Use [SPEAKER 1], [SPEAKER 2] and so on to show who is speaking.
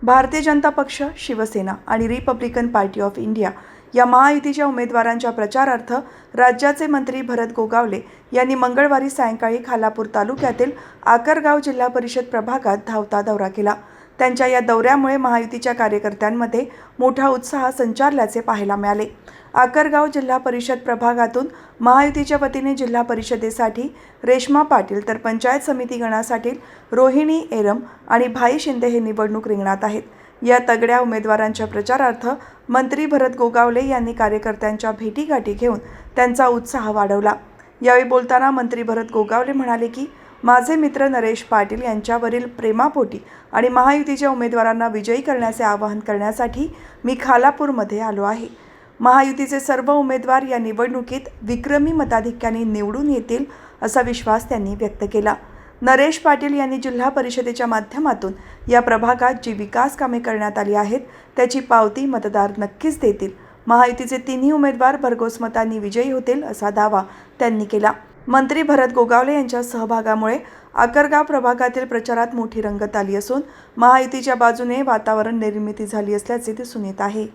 [SPEAKER 1] भारतीय जनता पक्ष, शिवसेना आणि Republican party of India या महायुतीच्या उमेदवारांच्या प्रचारार्थ राज्याचे मंत्री भरत गोगावले यांनी मंगळवारी सायंकाळी खालापूर तालुक्यातील आकरगाव जिल्हा परिषद प्रभागात धावता दौरा केला। त्यांच्या या दौऱ्यामुळे महायुतीच्या कार्यकर्त्यांमध्ये मोठा उत्साह संचारल्याचे पाहायला मिळाले। आकरगाव जिल्हा परिषद प्रभागातून महायुतीच्या वतीने जिल्हा परिषदेसाठी रेश्मा पाटील तर पंचायत समिती गणासाठी रोहिणी एरम आणि भाई शिंदे हे निवडणूक रिंगणात आहेत। या तगड्या उमेदवारांच्या प्रचारार्थ मंत्री भरत गोगावले यांनी कार्यकर्त्यांच्या भेटीगाठी घेऊन त्यांचा उत्साह वाढवला। यावेळी बोलताना मंत्री भरत गोगावले म्हणाले की माझे मित्र नरेश पाटील यांच्यावरील प्रेमापोटी आणि महायुतीच्या उमेदवारांना विजयी करण्याचे आवाहन करण्यासाठी मी खालापूरमध्ये आलो आहे। महायुतीचे सर्व उमेदवार या निवडणुकीत विक्रमी मताधिक्याने निवडून येतील असा विश्वास त्यांनी व्यक्त केला। नरेश पाटील यांनी जिल्हा परिषदेच्या माध्यमातून या प्रभागात जी विकास कामे करण्यात आली आहेत त्याची पावती मतदार नक्कीच देतील। महायुतीचे तिन्ही उमेदवार भरघोस मतांनी विजयी होतील असा दावा त्यांनी केला। मंत्री भरत गोगावले यांच्या सहभागामुळे आकरगाव प्रभागातील प्रचारात मोठी रंगत आली असून महायुतीच्या बाजूने वातावरण निर्मिती झाली असल्याचे दिसून येत आहे।